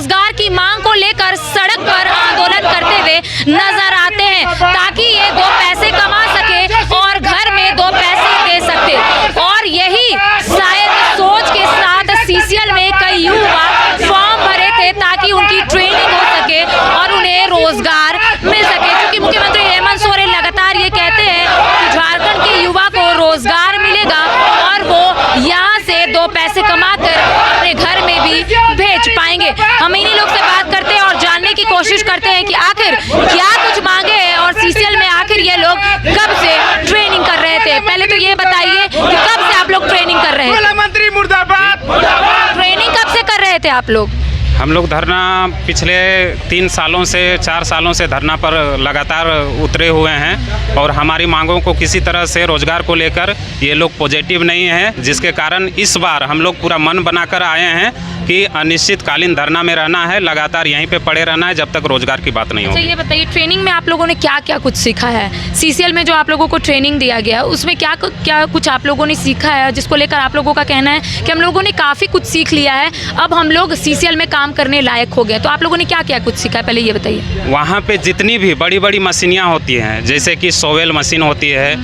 रोजगार की मांग को लेकर सड़क पर आंदोलन करते हुए नजर आते हैं, ताकि ये दो पैसे कमा सके और घर में दो पैसे दे सकते। और यही शायद सोच के साथ सीसीएल में कई युवा फॉर्म भरे थे ताकि उनकी ट्रेनिंग हो सके और उन्हें रोजगार मिल सके, क्योंकि मुख्यमंत्री हेमंत सोरेन लगातार ये कहते हैं कि झारखंड के युवा को रोजगार मिलेगा और वो यहाँ से दो पैसे कमाकर अपने घर में भी भेज पाएंगे। हम इन्हीं लोग से बात करते हैं और जानने की कोशिश करते हैं कि आखिर क्या कुछ मांगे हैं और सीसीएल में आखिर ये लोग कब से ट्रेनिंग कर रहे थे। पहले तो ये बताइए कि कब से आप लोग ट्रेनिंग कर रहे थे? मंत्री मुर्दाबाद। ट्रेनिंग कब से कर रहे थे आप लोग? हम लोग धरना पिछले 3 सालों से 4 सालों से धरना पर लगातार उतरे हुए हैं और हमारी मांगों को किसी तरह से रोजगार को लेकर ये लोग पॉजिटिव नहीं हैं, जिसके कारण इस बार हम लोग पूरा मन बनाकर आए हैं कि अनिश्चितकालीन धरना में रहना है, लगातार यहीं पे पड़े रहना है जब तक रोजगार की बात नहीं होगी। ये बताइए, ट्रेनिंग में आप लोगों ने क्या क्या कुछ सीखा है? सीसीएल में जो आप लोगों को ट्रेनिंग दिया गया उसमें क्या कुछ आप लोगों ने सीखा है, जिसको लेकर आप लोगों का कहना है कि हम लोगों ने काफ़ी कुछ सीख लिया है, अब हम लोग सीसीएल में काम करने लायक हो गए? तो आप लोगों ने क्या क्या कुछ सीखा है, पहले ये बताइए। वहाँ पे जितनी भी बड़ी बड़ी मशीनियाँ होती हैं, जैसे कि सोवेल मशीन होती है,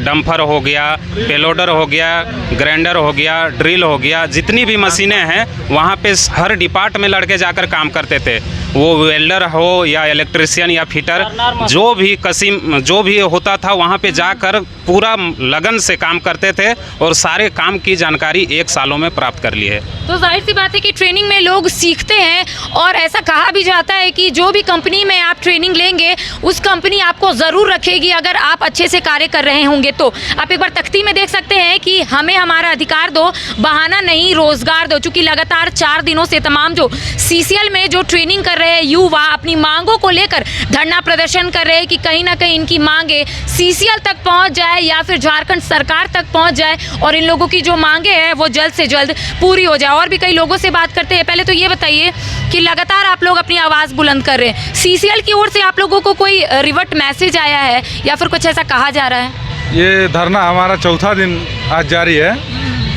डंपर हो गया, पेलोडर हो गया, ग्राइंडर हो गया, ड्रिल हो गया, जितनी भी मशीनें हैं वहाँ पे हर डिपार्ट में लड़के जाकर काम करते थे। वो वेल्डर हो या इलेक्ट्रिशियन या फिटर, जो भी होता था वहाँ पे जाकर पूरा लगन से काम करते थे और सारे काम की जानकारी 1 सालों में प्राप्त कर ली है। तो जाहिर सी बात है कि ट्रेनिंग में लोग सीखते हैं और ऐसा कहा भी जाता है कि जो भी कंपनी में आप ट्रेनिंग लेंगे उस कंपनी आपको ज़रूर रखेगी अगर आप अच्छे से कार्य कर रहे होंगे। तो आप एक बार तख्ती में देख सकते हैं कि हमें हमारा अधिकार दो, बहाना नहीं, रोजगार दो। चूँकि लगातार 4 दिनों से तमाम जो सीसीएल में जो ट्रेनिंग कर रहे हैं युवा अपनी मांगों को लेकर धरना प्रदर्शन कर रहे हैं कि कहीं ना कहीं इनकी मांगे सीसीएल तक पहुंच जाए या फिर झारखंड सरकार तक पहुंच जाए और इन लोगों की जो मांगे हैं वो जल्द से जल्द पूरी हो जाए। और भी कई लोगों से बात करते हैं। पहले तो ये बताइए कि लगातार आप लोग अपनी आवाज़ बुलंद कर रहे हैं, सीसीएल की ओर से आप लोगों को कोई रिवर्ट मैसेज आया है या फिर कुछ ऐसा कहा जा रहा है? ये धरना हमारा 4था दिन आज जारी है।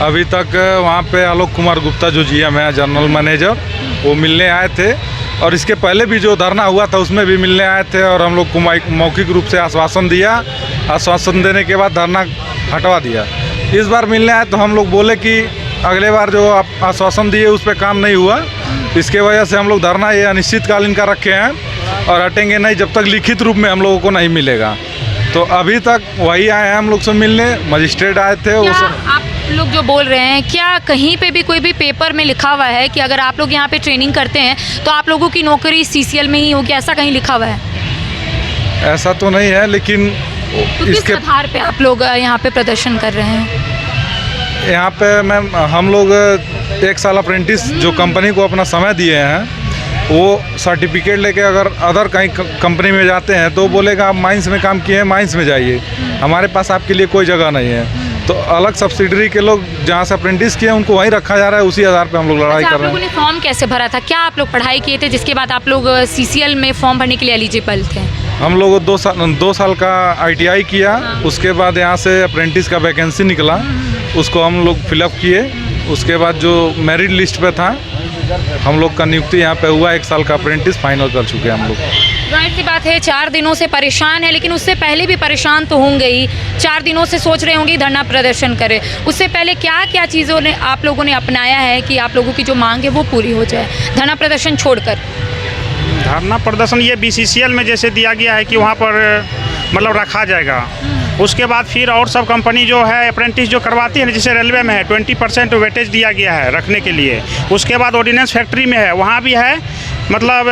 अभी तक वहाँ पे आलोक कुमार गुप्ता जो जीएम है, जनरल मैनेजर, वो मिलने आए थे और इसके पहले भी जो धरना हुआ था उसमें भी मिलने आए थे और हम लोग को मौखिक रूप से आश्वासन दिया। आश्वासन देने के बाद धरना हटवा दिया। इस बार मिलने आए तो हम लोग बोले कि अगले बार जो आप आश्वासन दिए उस पर काम नहीं हुआ, इसके वजह से हम लोग धरना ये अनिश्चितकालीन का रखे हैं और हटेंगे नहीं जब तक लिखित रूप में हम लोगों को नहीं मिलेगा। तो अभी तक वही आए हैं हम लोग से मिलने, मजिस्ट्रेट आए थे। आप लोग जो बोल रहे हैं, क्या कहीं पे भी कोई भी पेपर में लिखा हुआ है कि अगर आप लोग यहाँ पे ट्रेनिंग करते हैं तो आप लोगों की नौकरी सीसीएल में ही होगी, ऐसा कहीं लिखा हुआ है? ऐसा तो नहीं है, लेकिन तो किस आधार पे आप लोग यहाँ पे प्रदर्शन कर रहे हैं? यहाँ पे मैम हम लोग 1 साल अप्रेंटिस जो कंपनी को अपना समय दिए हैं वो सर्टिफिकेट लेके अगर अदर कहीं कंपनी में जाते हैं तो बोलेगा आप माइंस में काम किए हैं, माइंस में जाइए, हमारे पास आपके लिए कोई जगह नहीं है। तो अलग सब्सिडरी के लोग जहाँ से अप्रेंटिस किए उनको वहीं रखा जा रहा है, उसी आधार पे हम लोग लड़ाई कर रहे हैं। आप लोगों ने फॉर्म कैसे भरा था? क्या आप लोग पढ़ाई किए थे जिसके बाद आप लोग सीसीएल में फॉर्म भरने के लिए एलिजिबल थे? हम लोग 2 साल का ITI किया, उसके बाद यहाँ से अप्रेंटिस का वैकेंसी निकला, उसको हम लोग फिलअप किए। उसके बाद जो मेरिट लिस्ट पे था हम लोग का नियुक्ति यहाँ पे हुआ। 1 साल का अप्रेंटिस फाइनल कर चुके हैं हम लोग। जाहिर सी बात है 4 दिनों से परेशान है, लेकिन उससे पहले भी परेशान तो होंगे ही। 4 दिनों से सोच रहे होंगे धरना प्रदर्शन करें, उससे पहले क्या क्या चीज़ों ने आप लोगों ने अपनाया है कि आप लोगों की जो मांग है वो पूरी हो जाए धरना प्रदर्शन छोड़कर? धरना प्रदर्शन ये BCCL में जैसे दिया गया है कि वहाँ पर मतलब रखा जाएगा। उसके बाद फिर और सब कंपनी जो है अप्रेंटिस जो करवाती है ना, जैसे रेलवे में है 20% वेटेज दिया गया है रखने के लिए। उसके बाद ऑर्डिनेंस फैक्ट्री में है, वहाँ भी है, मतलब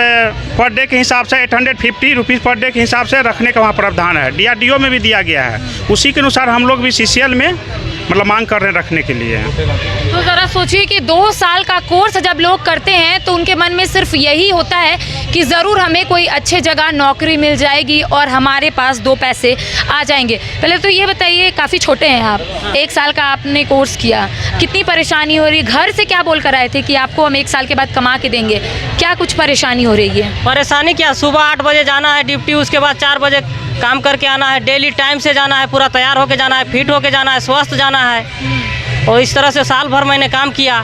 पर डे के हिसाब से 850 रुपीज़ पर डे के हिसाब से रखने का वहाँ प्रावधान है। DRDO में भी दिया गया है, उसी के अनुसार हम लोग भी CCL में मतलब मांग कर रहे हैं रखने के लिए। तो ज़रा सोचिए कि 2 साल का कोर्स जब लोग करते हैं तो उनके मन में सिर्फ यही होता है कि ज़रूर हमें कोई अच्छे जगह नौकरी मिल जाएगी और हमारे पास 2 पैसे आ जाएंगे। पहले तो ये बताइए, काफ़ी छोटे हैं आप, 1 साल का आपने कोर्स किया, कितनी परेशानी हो रही? घर से क्या बोल कर आए थे कि आपको हम 1 साल के बाद कमा के देंगे? क्या कुछ परेशानी हो रही है? परेशानी क्या, सुबह 8 बजे जाना है ड्यूटी, उसके बाद 4 बजे काम करके आना है, डेली टाइम से जाना है, पूरा तैयार होके जाना है, फिट होके जाना है, स्वस्थ जाना है। और इस तरह से साल भर मैंने काम किया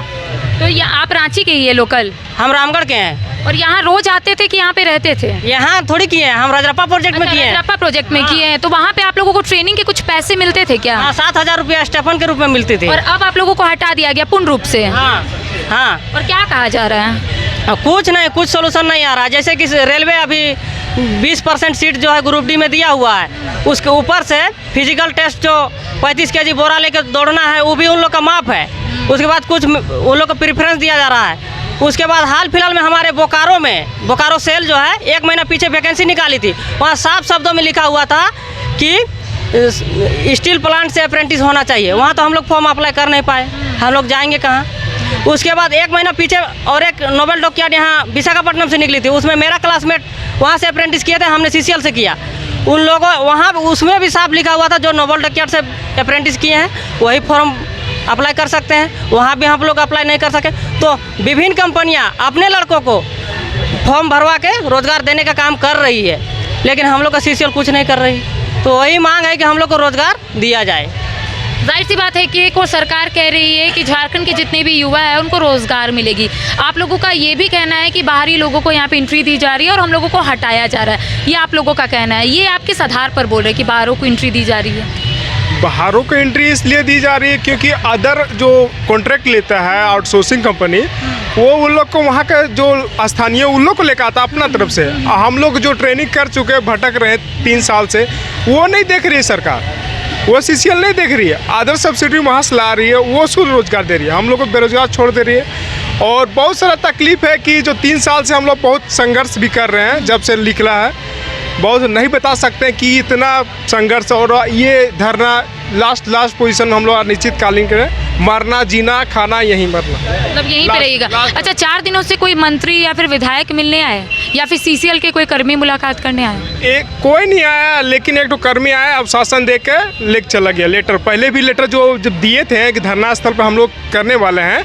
तो ये आप रांची के ही है लोकल, हम रामगढ़ के हैं। और यहाँ रोज आते थे कि यहाँ पे रहते थे? यहाँ थोड़ी किए हैं, हम रजरप्पा प्रोजेक्ट में किए हैं। रजरप्पा प्रोजेक्ट में किए हैं, तो वहाँ पे आप लोगों को ट्रेनिंग के कुछ पैसे मिलते थे क्या? हाँ, 7,000 रुपया स्टेफन के रूप में मिलते थे। और अब आप लोगों को हटा दिया गया पूर्ण रूप से? हाँ हाँ। और क्या कहा जा रहा है? कुछ नहीं, कुछ सोल्यूशन नहीं आ रहा। जैसे कि रेलवे अभी 20% सीट जो है ग्रुप डी में दिया हुआ है, उसके ऊपर से फिजिकल टेस्ट जो 35 kg बोरा लेकर दौड़ना है वो भी उन लोग का माफ है। उसके बाद कुछ उन लोग को प्रेफरेंस दिया जा रहा है। उसके बाद हाल फिलहाल में हमारे बोकारो सेल जो है 1 महीना पीछे वैकेंसी निकाली थी, वहाँ साफ शब्दों में लिखा हुआ था कि स्टील प्लांट से अप्रेंटिस होना चाहिए। वहाँ तो हम लोग फॉर्म अप्लाई कर नहीं पाए, हम लोग जाएंगे कहाँ? उसके बाद 1 महीना पीछे और एक नोबेल डॉकयार्ड यहाँ विशाखापट्टनम से निकली थी, उसमें मेरा क्लासमेट वहाँ से अप्रेंटिस किए थे, हमने CCL से किया। उन लोगों वहाँ उसमें भी साफ लिखा हुआ था जो नोबेल डॉकयार्ड से अप्रेंटिस किए हैं वही फॉर्म अप्लाई कर सकते हैं, वहाँ भी हम लोग अप्लाई नहीं कर सके। तो विभिन्न कंपनियाँ अपने लड़कों को फॉर्म भरवा के रोज़गार देने का काम कर रही है, लेकिन हम लोग का CCL कुछ नहीं कर रही। तो वही मांग है कि हम लोग को रोज़गार दिया जाए। जाहिर सी बात है कि एक और सरकार कह रही है कि झारखंड के जितने भी युवा हैं उनको रोज़गार मिलेगी। आप लोगों का ये भी कहना है कि बाहरी लोगों को यहाँ पे एंट्री दी जा रही है और हम लोगों को हटाया जा रहा है, ये आप लोगों का कहना है। ये आप किस आधार पर बोल रहे हैं कि बाहरों को एंट्री दी जा रही है? बाहरों को एंट्री इसलिए दी जा रही है क्योंकि अदर जो कॉन्ट्रैक्ट लेता है आउटसोर्सिंग कंपनी, वो उन लोग को वहाँ का जो स्थानीय उन लोग को लेकर आता अपना तरफ से। हम लोग जो ट्रेनिंग कर चुके भटक रहे 3 साल से, वो नहीं देख रही है सरकार, वो CCL नहीं देख रही है। अदर सब्सिडी वहाँ से ला रही है, वो शुद्ध रोजगार दे रही है, हम लोग को बेरोजगार छोड़ दे रही है। और बहुत सारा तकलीफ है कि जो 3 साल से हम लोग बहुत संघर्ष भी कर रहे हैं, जब से निकला है बहुत नहीं बता सकते हैं कि इतना संघर्ष। और ये धरना लास्ट पोजीशन हम लोग अनिश्चितकालीन करें, मरना जीना खाना यहीं मरना, मतलब यहीं पे रहेगा। अच्छा, 4 दिनों से कोई मंत्री या फिर विधायक मिलने आए या फिर CCL के कोई कर्मी मुलाकात करने आए? एक कोई नहीं आया, लेकिन एक तो कर्मी आया, अब शासन दे के लेके चला गया लेटर। पहले भी लेटर जो जब दिए थे कि धरना स्थल पर हम लोग करने वाले हैं,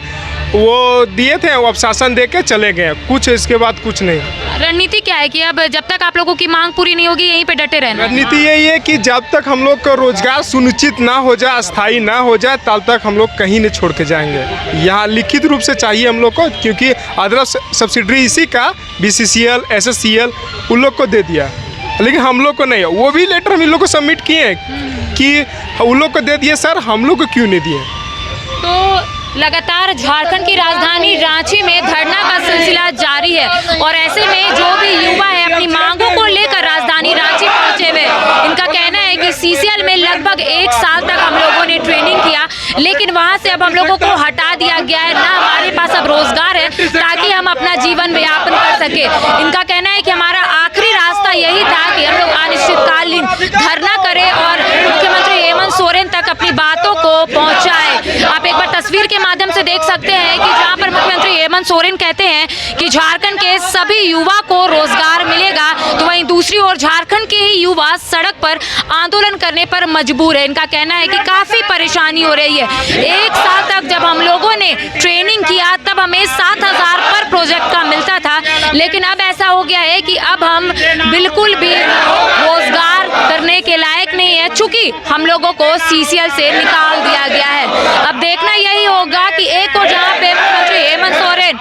वो दिए थे, वो अब शासन दे के चले गए, कुछ इसके बाद कुछ नहीं। रणनीति क्या है कि अब जब तक आप लोगों की मांग पूरी नहीं होगी यहीं पे डटे रहना? रणनीति यही है कि जब तक हम लोग का रोजगार सुनिश्चित ना हो जाए, स्थायी ना हो जाए, तब तक हम लोग कहीं नहीं छोड़ के जाएंगे। यहाँ लिखित रूप से चाहिए हम लोग को, क्योंकि अदर सब्सिडरी इसी का BCCL SSCL उन लोग को दे दिया, लेकिन हम लोग को नहीं है। वो भी लेटर हम इन लोग को सबमिट किए हैं कि उन लोग को दे दिए, सर हम लोग को क्यों नहीं दिए। तो लगातार झारखंड की राजधानी रांची में धरना का सिलसिला जारी है और ऐसे में जो भी युवा है अपनी मांगों को लेकर राजधानी रांची पहुंचे हुए, इनका कहना है कि CCL में लगभग 1 साल तक हम लोगों ने ट्रेनिंग किया, लेकिन वहां से अब हम लोगों को हटा दिया गया है, ना हमारे पास अब रोजगार है ताकि हम अपना जीवन यापन कर सके। इनका कहना है कि हमारा आखिरी रास्ता यही था कि हम लोग अनिश्चितकालीन धरना करें और मुख्यमंत्री हेमंत सोरेन तक अपनी बातों को पहुंचाए। आप एक बार तस्वीर के माध्यम से देख सकते हैं कि जहां पर मुख्यमंत्री हेमंत सोरेन कहते हैं कि झारखंड के सभी युवा को रोजगार मिलेगा, तो वहीं दूसरी ओर झारखंड के ही युवा सड़क पर आंदोलन करने पर मजबूर है। इनका कहना है कि काफी परेशानी हो रही है। 1 साल तक जब हम लोगों ने ट्रेनिंग किया तब हमें 7,000 पर प्रोजेक्ट का मिलता था, लेकिन अब ऐसा हो गया है कि अब हम बिल्कुल भी रोजगार करने के लायक नहीं है, चूंकि हम लोगों को CCL से निकाल दिया गया है। अब देखना यही होगा कि एक और जहां पे मुख्यमंत्री हेमंत सोरेन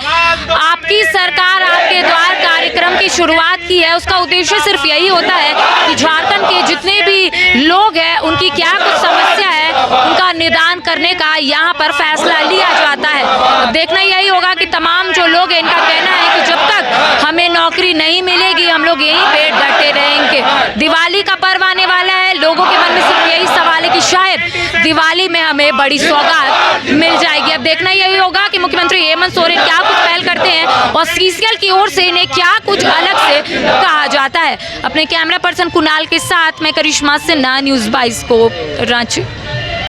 आपकी सरकार आपके द्वार कार्यक्रम की शुरुआत की है, उसका उद्देश्य सिर्फ यही होता है कि झारखंड के जितने भी लोग हैं उनकी क्या कुछ समस्या है उनका निदान करने का यहाँ पर फैसला लिया जाता है। अब देखना यही होगा कि तमाम जो लोग हैं इनका कहना है कि जब तक हमें नौकरी नहीं मिलेगी हम लोग यहीं पे डटे रहेंगे। दिवाली का पर्व आने वाला है, लोगों के मन में सिर्फ यही सवाल है कि शायद दिवाली में हमें बड़ी सौगात मिल जाएगी। अब देखना यही होगा कि मुख्यमंत्री हेमंत सोरेन क्या कुछ पहल करते हैं और CCL की ओर से इन्हें क्या कुछ अलग से कहा जाता है। अपने कैमरा पर्सन कुणाल के साथ मैं करिश्मा सिन्हा, न्यूज़ 22 को रांची।